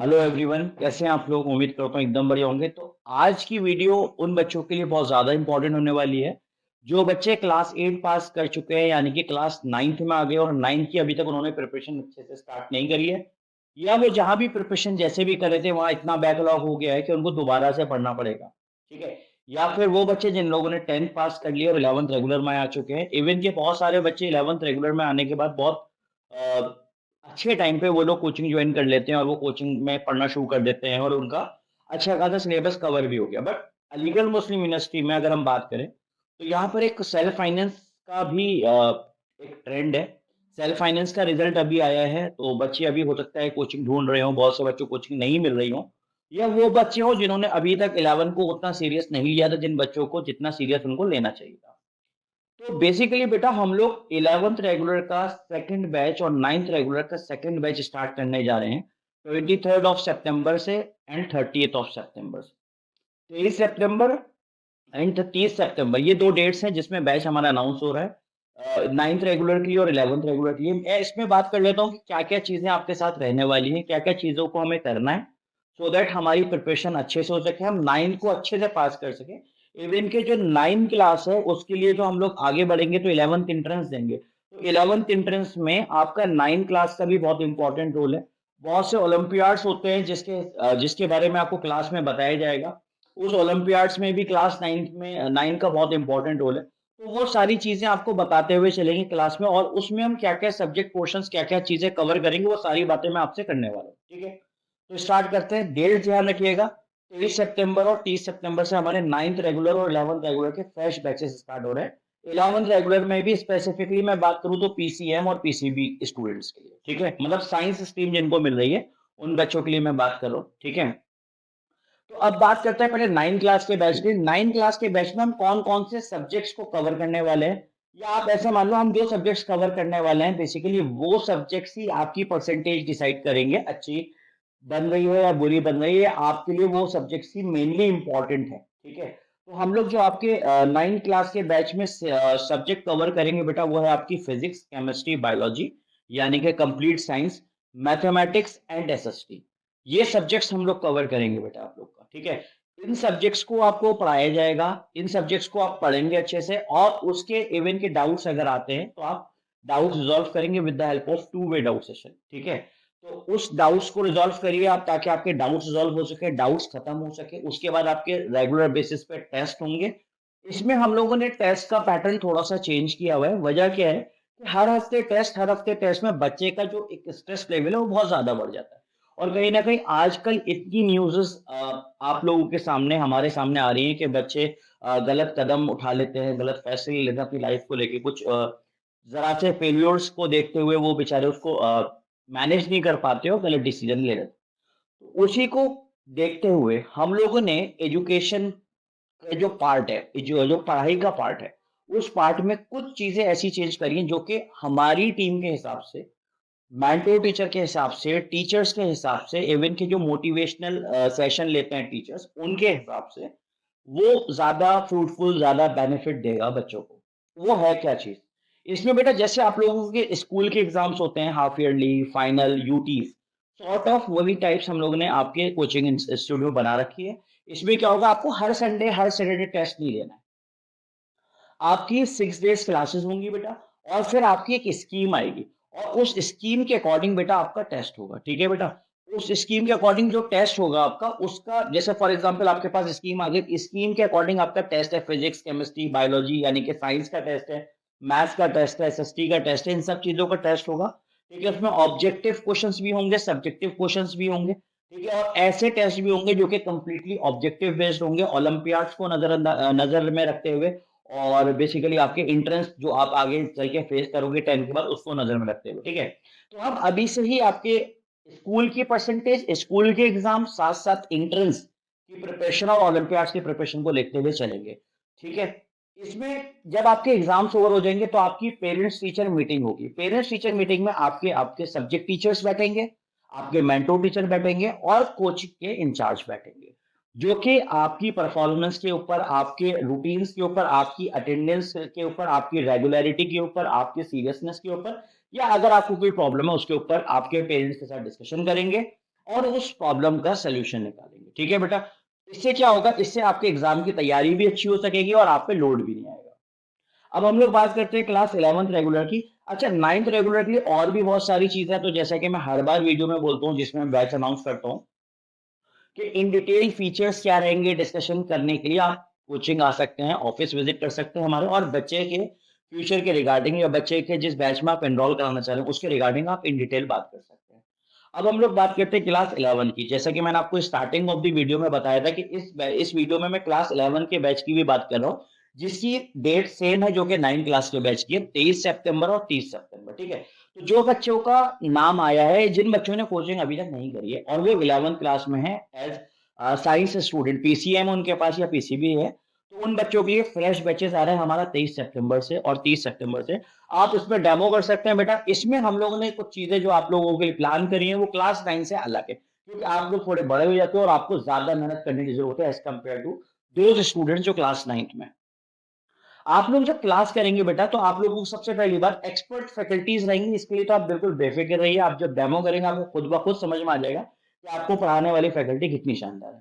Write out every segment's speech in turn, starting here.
Hello everyone, कैसे हैं आप लोग? उम्मीद करता हूँ एकदम बढ़िया होंगे। तो आज की वीडियो उन बच्चों के लिए बहुत ज़्यादा इंपॉर्टेंट होने वाली है जो बच्चे क्लास 8 पास कर चुके हैं, यानी कि क्लास 9th में आ गए और 9th की अभी तक उन्होंने प्रिपरेशन अच्छे से स्टार्ट नहीं करी है, या वो जहाँ भी प्रिपरेशन जैसे भी कर रहे थे वहाँ इतना बैकलॉग हो गया है कि उनको दोबारा से पढ़ना पड़ेगा। ठीक है। या फिर वो बच्चे जिन लोगों ने 10th पास कर लिया और 11th रेगुलर में आ चुके हैं। इवन के बहुत सारे बच्चे 11th रेगुलर में आने के बाद बहुत अच्छे टाइम पे वो लोग कोचिंग ज्वाइन कर लेते हैं और वो कोचिंग में पढ़ना शुरू कर देते हैं और उनका अच्छा खासा सिलेबस कवर भी हो गया। बट अलीगढ़ मुस्लिम यूनिवर्सिटी में अगर हम बात करें तो यहाँ पर एक सेल्फ फाइनेंस का भी एक ट्रेंड है। सेल्फ फाइनेंस का रिजल्ट अभी आया है, तो बच्चे अभी हो सकता है कोचिंग ढूंढ रहे हो, बहुत से बच्चों को कोचिंग नहीं मिल रही हो, या वो बच्चे हो जिन्होंने अभी तक 11 को उतना सीरियस नहीं लिया था, जिन बच्चों को जितना सीरियस उनको लेना चाहिए था। तो बेसिकली बेटा हम लोग 11th रेगुलर का सेकंड बैच और 9th रेगुलर का सेकंड बैच स्टार्ट करने जा रहे हैं 23rd ऑफ सितंबर से एंड 30th ऑफ सितंबर से। 23 सितंबर एंड 30 सितंबर ये दो डेट्स हैं जिसमें बैच हमारा अनाउंस हो रहा है, 9th रेगुलर की और 11th रेगुलर की। मैं इसमें बात कर लेता हूँ कि क्या क्या चीजें आपके साथ रहने वाली हैं, क्या क्या चीजों को हमें करना है सो दैट हमारी प्रिपरेशन अच्छे से हो सके, हम 9th को अच्छे से पास कर सके। इवन के जो 9th क्लास है उसके लिए जो हम लोग आगे बढ़ेंगे तो 11th इंट्रेंस देंगे, तो 11th इंट्रेंस में आपका 9th क्लास का भी बहुत इंपॉर्टेंट रोल है। बहुत से ओलंपियाड्स होते हैं जिसके बारे में आपको क्लास में बताया जाएगा। उस ओलंपियाड्स में भी क्लास 9 में 9 का बहुत इंपॉर्टेंट रोल है। तो वो सारी चीजें आपको बताते हुए चलेंगे क्लास में, और उसमें हम क्या क्या सब्जेक्ट पोर्शंस क्या क्या चीजें कवर करेंगे वो सारी बातें मैं आपसे करने वाला हूँ। ठीक है, तो स्टार्ट करते हैं। डेट ध्यान रखिएगा, 23 सितंबर और 30 सितंबर से हमारे 9th रेगुलर और 11th रेगुलर के फ्रेश बैचेस स्टार्ट हो रहे हैं। 11th रेगुलर में भी स्पेसिफिकली मैं बात करूं तो पीसीएम और पीसीबी स्टूडेंट्स के लिए, ठीक है, मतलब साइंस स्ट्रीम जिनको मिल रही है उन बच्चों के लिए मैं बात कर रहा हूँ। ठीक है, तो अब बात करते हैं पहले 9 क्लास के बैच की। 9 क्लास के बैच में हम कौन कौन से सब्जेक्ट्स को कवर करने वाले हैं, या आप ऐसा मान लो हम जो सब्जेक्ट्स कवर करने वाले हैं बेसिकली वो सब्जेक्ट्स ही आपकी परसेंटेज डिसाइड करेंगे, अच्छी बन रही है या बुरी बन रही है आपके लिए, वो सब्जेक्ट्स ही मेनली इंपॉर्टेंट है। ठीक है, तो हम लोग जो आपके 9 क्लास के बैच में सब्जेक्ट कवर करेंगे बेटा वो है आपकी फिजिक्स, केमिस्ट्री, बायोलॉजी, यानी कि complete science, mathematics and SST. ये सब्जेक्ट्स हम लोग कवर करेंगे बेटा आप लोग का। ठीक है, इन सब्जेक्ट्स को आपको पढ़ाया जाएगा, इन सब्जेक्ट्स को आप पढ़ेंगे अच्छे से, और उसके इवन के डाउट्स अगर आते हैं तो आप डाउट्स रिजॉल्व करेंगे with the help of to way doubt session. ठीक है, तो उस डाउट्स को रिजॉल्व करिए आप ताकि आपके डाउट्स रिजॉल्व हो सके, डाउट्स खत्म हो सके। उसके बाद आपके रेगुलर बेसिस पे टेस्ट होंगे। इसमें हम लोगों ने टेस्ट का पैटर्न थोड़ा सा चेंज किया हुआ है। वजह क्या है कि हर हफ्ते टेस्ट में बच्चे का जो एक स्ट्रेस लेवल है वो बहुत ज्यादा बढ़ जाता है। और कहीं ना कहीं आजकल इतनी न्यूज़ेस आप लोगों के सामने हमारे सामने आ रही हैं कि बच्चे गलत कदम उठा लेते हैं, गलत फैसले लेते हैं अपनी लाइफ को लेके, कुछ जरा से फेल्योर्स को देखते हुए वो बेचारे उसको मैनेज नहीं कर पाते हो, गलत डिसीजन ले लेते हो। तो उसी को देखते हुए हम लोगों ने एजुकेशन का जो पार्ट है, जो जो पढ़ाई का पार्ट है, उस पार्ट में कुछ चीजें ऐसी चेंज करी हैं जो कि हमारी टीम के हिसाब से, मेंटर टीचर के हिसाब से, टीचर्स के हिसाब से, इवन के जो मोटिवेशनल सेशन लेते हैं टीचर्स उनके हिसाब से वो ज्यादा फ्रूटफुल, ज्यादा बेनिफिट देगा बच्चों को। वो है क्या चीज? इसमें बेटा जैसे आप लोगों के स्कूल के एग्जाम्स होते हैं, half yearly, final, UTs, sort of वही टाइप्स हम लोगों ने आपके कोचिंग इंस्टीट्यूट में बना रखी है। इसमें क्या होगा, आपको हर संडे हर सैटरडे टेस्ट नहीं लेना है। आपकी 6 डेज क्लासेस होंगी बेटा, और फिर आपकी एक स्कीम आएगी, और उस स्कीम के अकॉर्डिंग बेटा आपका टेस्ट होगा। ठीक है बेटा, उस स्कीम के अकॉर्डिंग जो टेस्ट होगा आपका, उसका जैसे फॉर एग्जांपल आपके पास स्कीम आ गई, स्कीम के अकॉर्डिंग आपका टेस्ट है फिजिक्स, केमिस्ट्री, बायोलॉजी, यानी कि साइंस का टेस्ट है, मैथ्स का टेस्ट है, एसएसटी का टेस्ट है, इन सब चीजों का टेस्ट होगा। ठीक है, उसमें ऑब्जेक्टिव क्वेश्चंस भी होंगे, सब्जेक्टिव क्वेश्चंस भी होंगे। ठीक है, और ऐसे टेस्ट भी होंगे जो कि कंप्लीटली ऑब्जेक्टिव बेस्ड होंगे, ओलंपियाड्स को नजर में रखते हुए, और बेसिकली आपके इंट्रेंस जो आप आगे चल के फेस करोगे 10 के बाद उसको नजर में रखते हुए। ठीक है, तो हम अभी से ही आपके स्कूल की परसेंटेज, स्कूल के एग्जाम, साथ साथ इंट्रेंस की प्रिपरेशन और ओलंपियाड्स की प्रिपरेशन को लेते हुए चलेंगे। ठीक है, इसमें जब आपके एग्जाम्स ओवर हो जाएंगे तो आपकी पेरेंट्स टीचर मीटिंग होगी। पेरेंट्स टीचर मीटिंग में आपके आपके सब्जेक्ट टीचर्स बैठेंगे, आपके मेंटोर टीचर बैठेंगे, और कोचिंग के इंचार्ज बैठेंगे, जो कि आपकी परफॉर्मेंस के ऊपर, आपके रूटीन्स के ऊपर, आपकी अटेंडेंस के ऊपर, आपकी रेगुलरिटी के ऊपर, आपके सीरियसनेस के ऊपर, या अगर आपको कोई प्रॉब्लम है उसके ऊपर आपके पेरेंट्स के साथ डिस्कशन करेंगे। और उस प्रॉब्लम का सॉल्यूशन निकालेंगे। ठीक है बेटा? इससे क्या होगा, इससे आपके एग्जाम की तैयारी भी अच्छी हो सकेगी और आप पे लोड भी नहीं आएगा। अब हम लोग बात करते हैं क्लास 11th रेगुलर की। अच्छा, 9th रेगुलर के लिए और भी बहुत सारी चीजें हैं, तो जैसा कि मैं हर बार वीडियो में बोलता हूँ जिसमें बैच अनाउंस करता हूँ कि इन डिटेल फीचर्स क्या रहेंगे डिस्कशन करने के लिए, आप कोचिंग आ सकते हैं, ऑफिस विजिट कर सकते हैं हमारे, और बच्चे के फ्यूचर के रिगार्डिंग या बच्चे के जिस बैच में आप एनरोल कराना चाह रहे हैं उसके रिगार्डिंग आप इन डिटेल बात कर सकते हैं। अब हम लोग बात करते हैं क्लास 11 की। जैसा कि मैंने आपको स्टार्टिंग ऑफ द वीडियो में बताया था कि इस वीडियो में मैं क्लास 11 के बैच की भी बात कर रहा हूँ, जिसकी डेट सेम है जो कि 9 क्लास के बैच की है, 23 सितंबर और 30 सितंबर। ठीक है? तो जो बच्चों का नाम आया है, जिन बच्चों ने कोचिंग अभी तक नहीं करी है और वो 11th क्लास में है एज साइंस स्टूडेंट, पीसीएम उनके पास या पीसीबी है, तो उन बच्चों के लिए फ्रेश बैचेस आ रहे हैं हमारा 23 सितंबर से और 30 सितंबर से। आप इसमें डेमो कर सकते हैं बेटा। इसमें हम लोगों ने कुछ चीजें जो आप लोगों के लिए प्लान करी है वो क्लास 9 से अलग है, क्योंकि आप लोग थोड़े बड़े हो जाते हो और आपको ज्यादा मेहनत करने की जरूरत है as compare to those student जो क्लास 9th में। आप लोग जब क्लास करेंगे बेटा, तो आप लोगों को सबसे पहली बात एक्सपर्ट फैकल्टीज रहेंगी, इसके लिए तो आप बिल्कुल बेफिक्र रहिए। आप जब डेमो करेंगे आपको खुद ब खुद समझ में आ जाएगा कि आपको पढ़ाने वाली फैकल्टी कितनी शानदार है।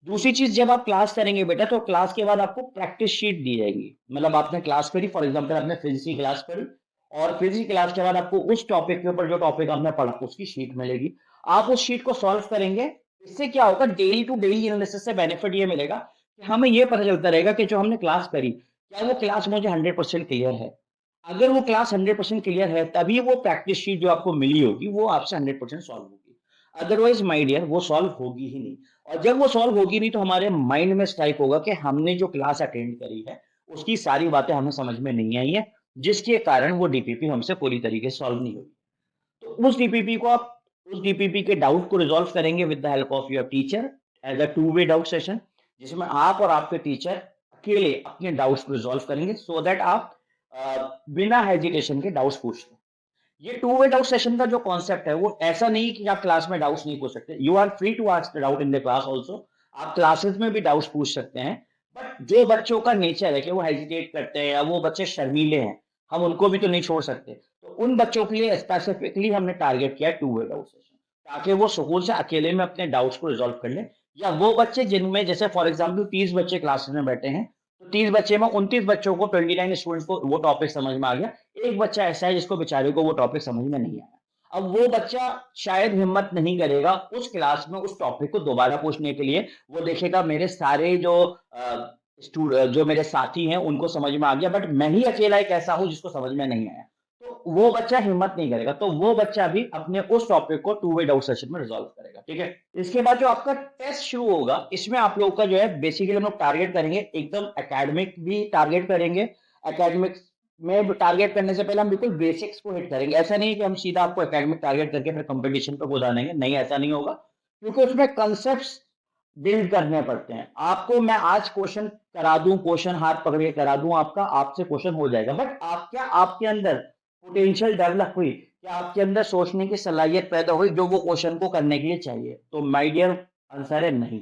दूसरी चीज, जब आप क्लास करेंगे बेटा तो क्लास के बाद आपको प्रैक्टिस शीट दी जाएगी। मतलब आपने क्लास करी, फॉर एग्जाम्पल आपने फिजिक्स की क्लास करी, और फिजिक्स की क्लास के बाद आपको उस टॉपिक के ऊपर जो टॉपिक आपने पढ़ा उसकी शीट मिलेगी। आप उस शीट को सॉल्व करेंगे। इससे क्या होगा, डेली टू डेली एनालिसिस से बेनिफिट ये मिलेगा कि हमें ये पता चलता रहेगा कि जो हमने क्लास करी, क्या वो क्लास मुझे 100% क्लियर है। अगर वो क्लास 100% क्लियर है, तभी वो प्रैक्टिस शीट जो आपको मिली होगी वो आपसे 100% सॉल्व होगी। अदरवाइज माय डियर वो सॉल्व होगी ही नहीं। और जब वो सॉल्व होगी नहीं, तो हमारे माइंड में स्ट्राइक होगा कि हमने जो क्लास अटेंड करी है उसकी सारी बातें हमें समझ में नहीं आई है, जिसके कारण वो डीपीपी हमसे पूरी तरीके से सॉल्व नहीं हुई। तो उस डीपीपी के डाउट को रिजॉल्व करेंगे with the help of your teacher as a two way doubt session, जिसमें आप और आपके टीचर अकेले अपने डाउट्स को रिजॉल्व करेंगे, सो दैट आप बिना हेजिटेशन के डाउट्स पूछ लें। ये टू वे डाउट सेशन का जो कॉन्सेप्ट है वो ऐसा नहीं कि आप क्लास में डाउट्स नहीं पूछ सकते। You are free to ask the doubt in the class also. आप क्लासेस में भी डाउट्स पूछ सकते हैं। बट जो बच्चों का नेचर है कि वो हेजिटेट करते हैं या वो बच्चे शर्मीले हैं, हम उनको भी तो नहीं छोड़ सकते। तो उन बच्चों के लिए स्पेसिफिकली हमने टारगेट किया टू वे डाउट सेशन, ताकि वो सुकून से अकेले में अपने डाउट्स को रिजॉल्व कर लें। या वो बच्चे जिनमें, जैसे फॉर एग्जाम्पल 30 बच्चे क्लास में बैठे हैं, तो 30 बच्चे में 29 बच्चों को, 29 स्टूडेंट्स को वो टॉपिक समझ में आ गया। एक बच्चा ऐसा है जिसको बेचारे को वो टॉपिक समझ में नहीं आया। अब वो बच्चा शायद हिम्मत नहीं करेगा उस क्लास में उस टॉपिक को दोबारा पूछने के लिए। वो देखेगा मेरे सारे जो मेरे साथी हैं उनको समझ में आ गया, बट मैं ही अकेला एक ऐसा हूं जिसको समझ में नहीं आया। तो वो बच्चा हिम्मत नहीं करेगा, तो वो बच्चा भी अपने उस टॉपिक को टू वे डाउट सेशन में रिजॉल्व करेगा। ठीक है? इसके बाद जो आपका टेस्ट शुरू होगा, इसमें आप लोगों का जो है बेसिकली हम लोग टारगेट करेंगे, एकदम एकेडमिक भी टारगेट करेंगे। एकेडमिक्स में टारगेट करने से पहले हम बिल्कुल बेसिक्स को हिट करेंगे। ऐसा नहीं कि हम सीधा आपको एकेडमिक टारगेट करके फिर कंपटीशन पर कूदा देंगे, नहीं ऐसा नहीं होगा, क्योंकि उसमें कंसेप्ट्स बिल्ड करने पड़ते हैं। आपको मैं आज क्वेश्चन करा दूं, क्वेश्चन हाथ पकड़ के करा दूं, आपका आपसे क्वेश्चन हो जाएगा, बट आप क्या, आपके अंदर पोटेंशियल डेवलप हुई, क्या आपके अंदर सोचने की सलाहियत पैदा हुई जो वो क्वेश्चन को करने के लिए चाहिए? तो माय डियर आंसर है नहीं।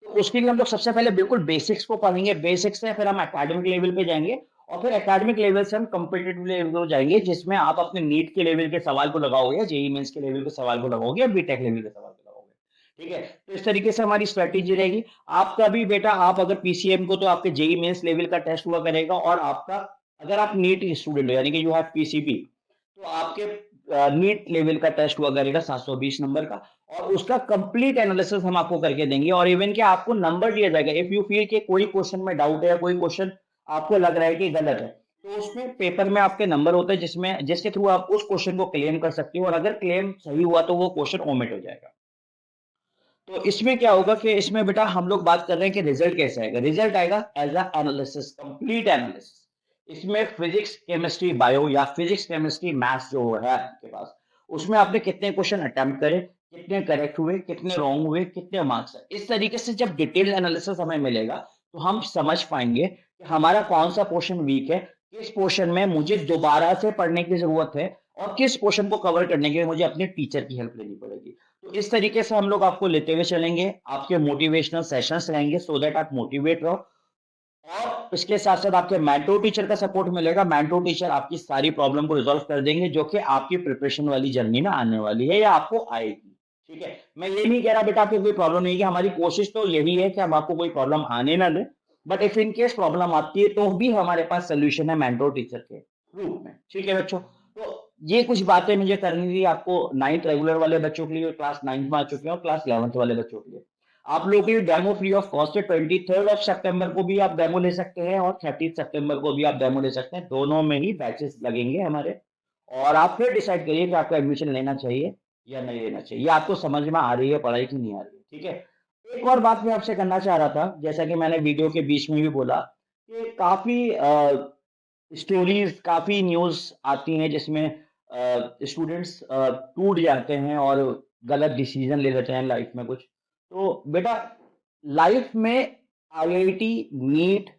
तो उसके लिए हम लोग सबसे पहले बिल्कुल बेसिक्स को पढ़ेंगे, बेसिक्स से फिर हम एकेडमिक लेवल पे जाएंगे, और फिर एकेडमिक लेवल से हम कॉम्पिटिटिव लेवल को जाएंगे, जिसमें आप अपने नीट के लेवल के सवाल को लगाओगे या जेईई मेंस के लेवल के सवाल को लगाओगे या बीटेक लेवल के सवाल को लगाओगे। ठीक है? तो इस तरीके से हमारी स्ट्रेटेजी रहेगी। आपका भी बेटा, आप अगर पीसीएम को, तो आपके जेईई मेंस लेवल का टेस्ट हुआ करेगा, और आपका, अगर आप नीट स्टूडेंट हो यानी कि यू हैव पीसीबी, तो आपके नीट लेवल का टेस्ट हुआ करेगा 720 नंबर का, और उसका कंप्लीट एनालिसिस हम आपको करके देंगे, और इवन कि आपको नंबर दिया जाएगा। इफ यू फील कि कोई क्वेश्चन में डाउट है या कोई क्वेश्चन आपको लग रहा है कि गलत है, तो उसमें पेपर में आपके नंबर होते हैं, जिसके थ्रू आप उस क्वेश्चन को क्लेम कर सकते हो, और अगर क्लेम सही हुआ तो वो क्वेश्चन ओमिट हो जाएगा। तो इसमें क्या होगा कि इसमें बेटा हम लोग बात कर रहे हैं कि रिजल्ट कैसे आएगा। रिजल्ट आएगा as a analysis, complete analysis. इसमें फिजिक्स केमिस्ट्री बायो या फिजिक्स केमिस्ट्री मैथ्स जो है आपके पास, उसमें आपने कितने क्वेश्चन अटेम्प्ट करे, कितने करेक्ट हुए, कितने रॉन्ग हुए, कितने मार्क्स है। इस तरीके से जब डिटेल एनालिसिस हमें मिलेगा, तो हम समझ पाएंगे कि हमारा कौन सा पोर्शन वीक है, किस पोर्शन में मुझे दोबारा से पढ़ने की जरूरत है, और किस पोर्शन को कवर करने के लिए मुझे अपने टीचर की हेल्प लेनी पड़ेगी। तो इस तरीके से हम लोग आपको लेते हुए चलेंगे। आपके मोटिवेशनल सेशंस रहेंगे, सो दैट आप मोटिवेट रहो, और इसके साथ साथ आपके मेंटोर टीचर का सपोर्ट मिलेगा। मेंटोर टीचर आपकी सारी प्रॉब्लम को रिजॉल्व कर देंगे, जो कि आपकी प्रिपरेशन वाली जर्नी में आने वाली है या आपको आएगी। ठीक है? मैं ये नहीं कह रहा बेटा आपको कोई प्रॉब्लम नहीं है, कि हमारी कोशिश तो यही है कि हम आपको कोई प्रॉब्लम आने ना दें, but if in case problem आती है तो भी हमारे पास सॉल्यूशन है मेंटर टीचर के रूप में। ठीक है बच्चों? तो ये कुछ बातें मुझे करनी थी आपको 9th रेगुलर वाले बच्चों के लिए, क्लास 9th में आ चुके हैं और क्लास 11th वाले बच्चों के लिए। आप लोगों के लिए डेमो फ्री ऑफ कॉस्ट है, 23rd ऑफ सितंबर को भी आप डेमो ले सकते हैं और 30th सितंबर को भी आप डेमो ले सकते हैं। दोनों में ही बैचेस लगेंगे हमारे, और आप फिर डिसाइड करिए कि आपको एडमिशन लेना चाहिए या नहीं लेना चाहिए, या आपको समझ में आ रही है पढ़ाई की नहीं आ रही है। ठीक है? एक और बात मैं आपसे करना चाह रहा था, जैसा कि मैंने वीडियो के बीच में भी बोला, कि काफ़ी स्टोरीज़, काफ़ी न्यूज़ आती हैं जिसमें स्टूडेंट्स टूट जाते हैं और गलत डिसीज़न ले लेते हैं लाइफ़ में कुछ। तो बेटा लाइफ़ में आईआईटी, नीट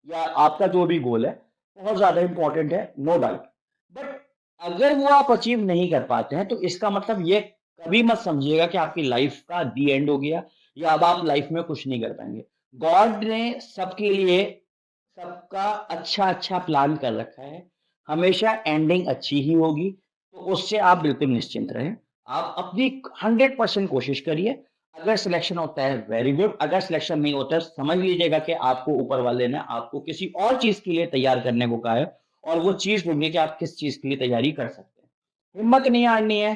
या आपका जो भी गोल है, बहुत ज़्यादा इम्पोर्टेंट है, नो डाउट। बट अगर वो आप अचीव नहीं कर पाते हैं, तो इसका मतलब ये कभी मत समझिएगा कि आपकी लाइफ़ का दी एंड हो गया या अब आप लाइफ़ में कुछ नहीं कर पाएँगे। गॉड ने सबके लिए सबका अच्छा-अच्छा प्लान कर रखा है। हमेशा एंडिंग अच्छी ही होगी, तो उससे आप बिल्कुल निश्चिंत रहें। आप अपनी 100% कोशिश करिए। अगर सिलेक्शन होता है वेरी गुड, अगर सिलेक्शन नहीं होता है समझ लीजिएगा कि आपको ऊपर वाले ने आपको किसी और चीज़ के लिए तैयार करने को कहा है, और वो चीज़ ढूँढिए कि आप किस चीज़ के लिए तैयारी कर सकते हैं। हिम्मत नहीं हारनी है,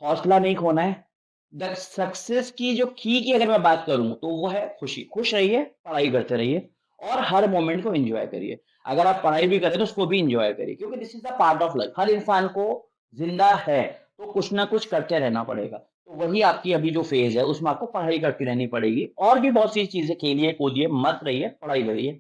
हौसला नहीं खोना है। द सक्सेस की जो की अगर मैं बात करूँ तो वो है खुशी। खुश रहिए, पढ़ाई करते रहिए और हर मोमेंट को एन्जॉय करिए। अगर आप पढ़ाई भी कर रहे हैं तो उसको भी एन्जॉय करिए, क्योंकि this is the part of life. हर इंसान को ज़िंदा है तो कुछ ना कुछ करते रहना पड़ेगा। तो वही आपकी अभी जो फ़ेज़ है उसमें आपको पढ़ाई करती रहनी पड़ेगी, और भी बहुत सी चीज़ें खेलिए, कूदिए, मत रहिए, पढ़ाई करिए।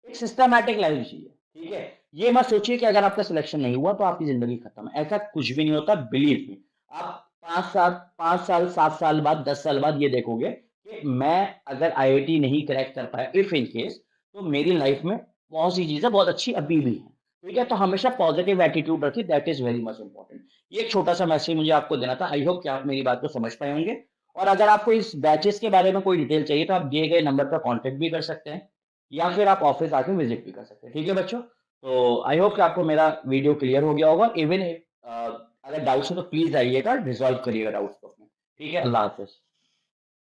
एक सिस्टमैटिक लाइफ़ जिए, ठीक है? ये मत सोचिए कि अगर आपका सिलेक्शन नहीं हुआ तो आपकी ज़िंदगी खत्म है। ऐसा कुछ भी नहीं होता, बिलीव मी। आप 5 साल, 7 साल बाद, 10 साल बाद ये देखोगे कि मैं अगर आईआईटी नहीं क्रैक कर पाया, इफ इन केस, तो मेरी लाइफ में बहुत सी चीज़ें बहुत अच्छी अभी भी हैं। ठीक है? तो हमेशा पॉजिटिव एटीट्यूड रखिए, that is very much important. ये एक छोटा-सा मैसेज मुझे आपको देना था। आई होप कि आप मेरी बात को समझ पाए होंगे, और अगर आपको इस बैचेज़ के बारे में कोई डिटेल चाहिए तो आप दिए गए नंबर पर कॉन्टैक्ट भी कर सकते हैं, या फिर आप ऑफ़िस आके विज़िट भी कर सकते हैं। ठीक है बच्चों? तो आई होप कि आपको मेरा वीडियो क्लियर हो गया होगा। इवन अगर डाउट्स हो तो प्लीज़ आइएगा, रिज़ॉल्व करिएगा डाउट्स को अपने। ठीक है? अल्लाह हाफ़िज़।